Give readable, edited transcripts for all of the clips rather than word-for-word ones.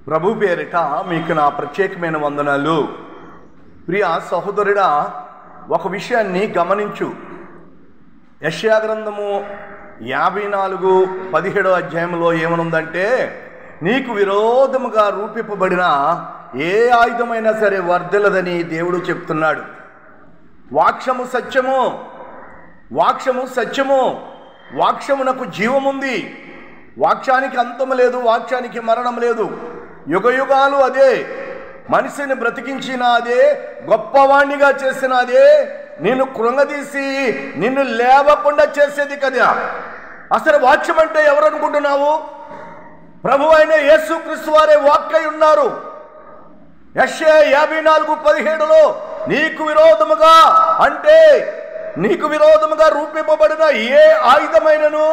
ప్రభు పేరిట మీకు నా ప్రత్యేకమైన వందనాలు. ప్రియ సహోదరుడా, ఒక విషయాన్ని గమనించు. యెషయా గ్రంథము 54:17 అధ్యాయంలో ఏమనుందంటే, నీకు విరోధముగా రూపింపబడిన ఏ ఆయుధమైనా సరే వర్ధిల్లదని దేవుడు చెప్తున్నాడు. వాక్యము సత్యము, వాక్యము సత్యము, వాక్యమునకు జీవముంది. వాక్యానికి అంతము లేదు, వాక్యానికి మరణం లేదు. యుగయుగాలు అదే మనిషిని బ్రతికించిన అదే, గొప్పవాణ్ణిగా చేసిన అదే, నిన్ను కృంగదీసి నిన్ను లేవకుండా చేసేది కదా. అసలు వాక్యం అంటే ఎవరు అనుకుంటున్నావు? ప్రభు అయిన యేసుక్రీస్తు వారే వాక్కై ఉన్నారు. యెషయా 54:17లో నీకు విరోధముగా అంటే, నీకు విరోధముగా రూపింపబడిన ఏ ఆయుధమైనను,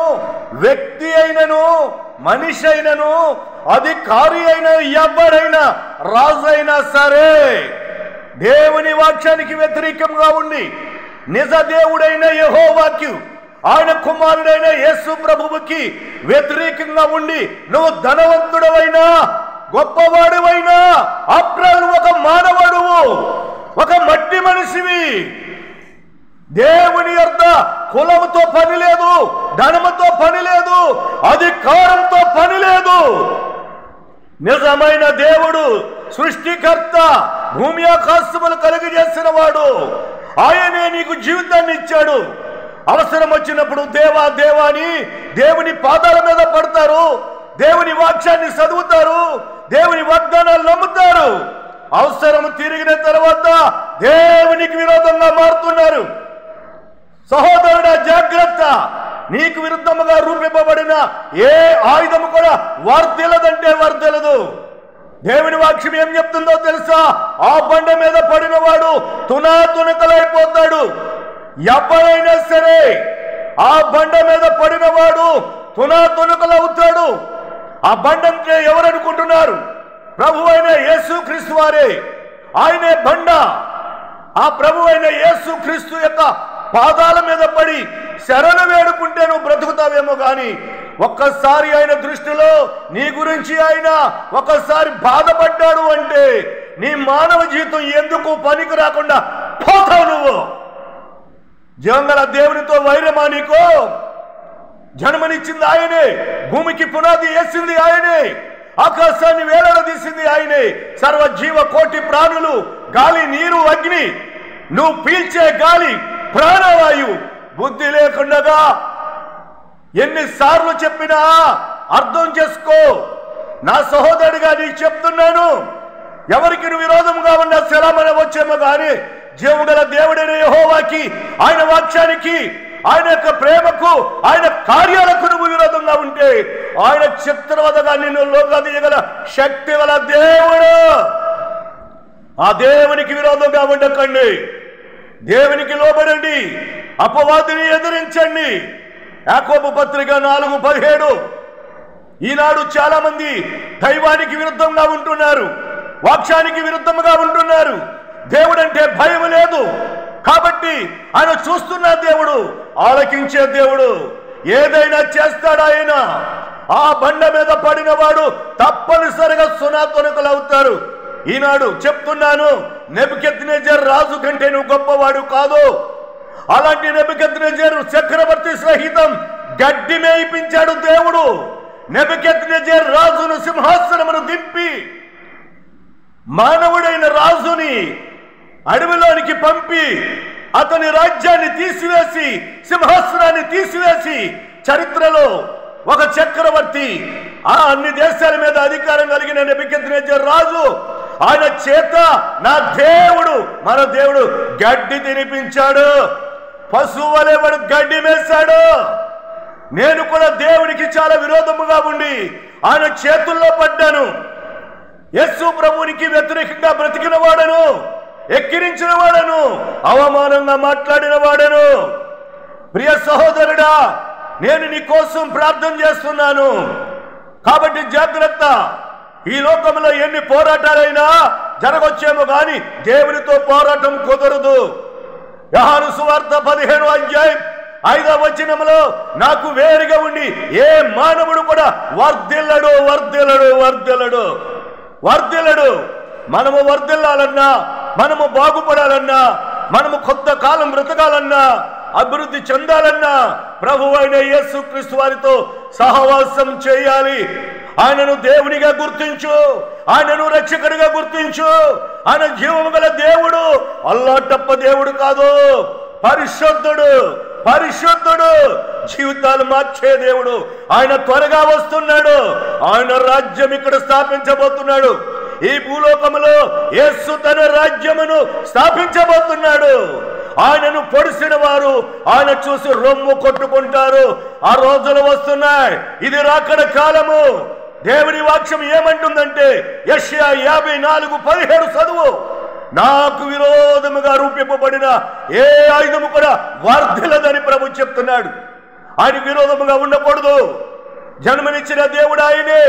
వ్యక్తి అయినను, మనిషి అయినను, అధికారి అయిన ఎవరైనా, రాజు అయినా సరే, దేవుని వాక్యానికి వ్యతిరేకంగా ఉండి నిజ దేవుడైన యెహోవాకి, ఆయన కుమారుడైన యేసు ప్రభువుకి వ్యతిరేకంగా ఉండి నువ్వు ధనవంతుడవైనా, గొప్పవాడువైనా, అప్పుడు ఒక మానవుడువు, ఒక మట్టి మనిషివి. దేవుని యొద్ద కులముతో పని లేదు, ధనముతో పని లేదు, అధికారంతో పని లేదు. నిజమైన దేవుడు, సృష్టికర్త, భూమి ఆకాశములు కలుగజేసిన వాడు, ఆయనే నీకు జీవితాన్ని ఇచ్చాడు. అవసరం వచ్చినప్పుడు దేవా దేవా అని దేవుని పాదాల మీద పడతారు, దేవుని వాక్యాన్ని చదువుతారు, దేవుని వాగ్దానాలు నమ్ముతారు. అవసరం తిరిగిన తర్వాత దేవునికి విరోధంగా మారుతున్నారు. సహోదరుడా, జాగ్రత్త. నీకు విరుద్ధముగా రూపింపబడిన ఏ ఆయుధము కూడా వర్ధిల్లదంటే వర్ధిల్లదు. దేవుని వాక్యం ఏం చెప్తుందో తెలుసా? ఆ బండ మీద పడిన వాడు తునాతునకలైపోతాడు. ఎవరైనా సరే ఆ బండ మీద పడిన వాడు తునాతునకలవుతాడు. ఆ బండ అంటే ఎవరనుకుంటున్నారు? ప్రభు అయిన యేసుక్రీస్తు వారే. ఆయనే బండ. ఆ ప్రభు అయిన యేసుక్రీస్తు యొక్క పాదాల మీద పడి శరణ వేడుకుంటే నువ్వు బ్రతుకుతావేమో కానీ, ఒక్కసారి ఆయన దృష్టిలో నీ గురించి ఆయన ఒక్కసారి బాధపడ్డాడు అంటే నీ మానవ జీవితం ఎందుకు పనికి రాకుండా పోతావు నువ్వు. జీవంగల దేవునితో వైరమా నీకు? జన్మనిచ్చింది ఆయనే, భూమికి పునాది వేసింది ఆయనే, ఆకాశాన్ని వేలాడదీసింది ఆయనే. సర్వజీవ కోటి ప్రాణులు, గాలి, నీరు, అగ్ని, నువ్వు పీల్చే గాలి, ప్రాణవాయువు, బుద్ధి లేకుండా ఎన్నిసార్లు చెప్పినా అర్థం చేసుకో. నా సహోదరుడిగా నీకు చెప్తున్నాను, ఎవరికి నువ్వు విరోధంగా ఉన్నా సెలమన వచ్చేమో కానీ, జీవగల దేవుడైన యెహోవాకి, ఆయన వాక్యానికి, ఆయన యొక్క ప్రేమకు, ఆయన కార్యాలకు నువ్వు విరోధంగా ఉంటే ఆయన చిత్రవదగా నిన్ను లోకదీయగల శక్తి గల దేవుడు. ఆ దేవునికి విరోధంగా ఉండకండి, దేవునికి లోబడండి, అపవాదిని ఎదిరించండి. యాకోబు పత్రిక 4:17. ఈనాడు చాలా మంది దైవానికి విరుద్ధంగా ఉంటున్నారు, వాక్యానికి విరుద్ధంగా ఉంటున్నారు. దేవుడంటే భయం లేదు కాబట్టి ఆయన చూస్తున్న దేవుడు, ఆలకించే దేవుడు, ఏదైనా చేస్తాడు ఆయన. ఆ బండ మీద పడిన వాడు తప్పనిసరిగా సునాతునకలు అవుతారు. ఈనాడు చెప్తున్నాను, నెబుకద్నెజర్ రాజు కంటే నువ్వు గొప్పవాడు కాదు. అలాంటి నెబుకద్నెజర్ చక్రవర్తి సహితం గడ్డి మేయిపించాడు దేవుడు. నెబుకద్నెజర్ రాజును సింహాసనమును దింపి మానవుడైన రాజుని అడవిలోనికి పంపి అతని రాజ్యాన్ని తీసివేసి, సింహాసనాన్ని తీసివేసి, చరిత్రలో ఒక చక్రవర్తి, ఆ అన్ని దేశాల మీద అధికారం కలిగిన నెబుకద్నెజర్ రాజు, ఆయన చేత నా దేవుడు, మన దేవుడు గడ్డి తినిపించాడు. పశువు వలె వాడు గడ్డి మేశాడు. నేను కూడా దేవునికి చాలా విరోధముగా ఉండి ఆయన చేతుల్లో పడ్డాను. యేసు ప్రభువునికి వ్యతిరేకంగా బ్రతికిన వాడను, ఎక్కిరించిన వాడను, అవమానంగా మాట్లాడిన వాడను. ప్రియ సహోదరుడా, నేను నీ కోసం ప్రార్థన చేస్తున్నాను. కాబట్టి జాగ్రత్త. ఈ లోకంలో ఎన్ని పోరాటాలైనా జరగొచ్చేమో కానీ దేవునితో పోరాటం కుదరదు. యోహాను సువార్త 15:5 నాకు వేరుగా ఉండి ఏ మానవుడు కూడా వర్ధిల్లడు. వర్ధిల్లడు. మనము వర్ధిల్లాలన్నా, మనము బాగుపడాలన్నా, మనము కొత్త కాలం బ్రతకాలన్నా, అభివృద్ధి చెందాలన్నా ప్రభు అయిన యేసుక్రీస్తు వారితో సహవాసం చేయాలి. ఆయనను దేవునిగా గుర్తించు, ఆయనను రక్షకుడిగా గుర్తించు. ఆయన జీవము గల దేవుడు, అల్లాటప్ప దేవుడు కాదు, పరిశుద్ధుడు, పరిశుద్ధుడు, జీవితాలు మార్చే దేవుడు. ఆయన త్వరగా వస్తున్నాడు. ఆయన రాజ్యం ఇక్కడ స్థాపించబోతున్నాడు. ఈ భూలోకములో యేసు తన రాజ్యమును స్థాపించబోతున్నాడు. ఆయనను పొడిసిన వారు ఆయన చూసి రొమ్ము కొట్టుకుంటారు. ఆ రోజులు వస్తున్నాయి. ఇది రాకడ కాలము. దేవుని వాక్యం ఏమంటుందంటే యెషయా 54:17 చదువు. నాకు విరోధముగా రూపింపబడిన ఏ ఆయుధము కూడా వర్ధిల్లదని ప్రభు చెప్తున్నాడు. ఆయన విరోధముగా ఉండకూడదు. జన్మనిచ్చిన దేవుడు ఆయనే.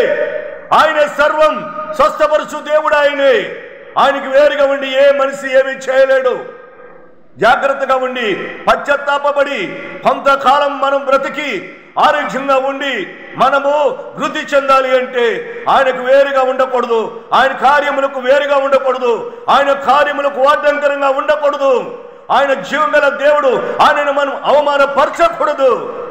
ఆయన సర్వం స్వస్థపరుచు దేవుడు ఆయనే. ఆయనకి వేరుగా ఉండి ఏ మనిషి ఏమీ చేయలేడు. జాగ్రత్తగా ఉండి పశ్చాత్తాపడి కొంతకాలం మనం బ్రతికి ఆరోగ్యంగా ఉండి మనము వృద్ధి చెందాలి అంటే ఆయనకు వేరుగా ఉండకూడదు. ఆయన కార్యములకు వేరుగా ఉండకూడదు. ఆయన కార్యములకు ఆటంకరంగా ఉండకూడదు. ఆయన జీవం గల దేవుడు. ఆయనను మనం అవమానపరచకూడదు.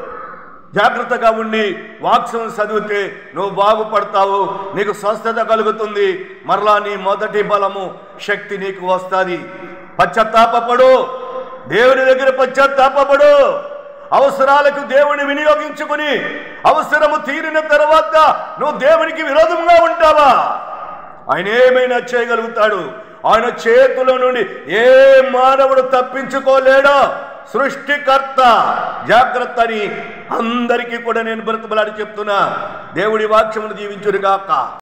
జాగ్రత్తగా ఉండి వాక్యం చదివితే నువ్వు బాగుపడతావు. నీకు స్వస్థత కలుగుతుంది. మరలా నీ మొదటి బలము శక్తి నీకు వస్తుంది. పశ్చాత్తాపడు. దేవుని దగ్గర పశ్చాత్తాపడు. అవసరాలకు దేవుని వినియోగించుకుని అవసరము తీరిన తర్వాత నువ్వు దేవునికి విరోధంగా ఉంటావా? ఆయన ఏమైనా చేయగలుగుతాడు. ఆయన చేతుల నుండి ఏ మానవుడు తప్పించుకోలేడో. సృష్టికర్త. జాగ్రత్త అని అందరికీ కూడా నేను బ్రతుకులాడి చెప్తున్నా. దేవుడి వాక్యమును దీవించునుగాక.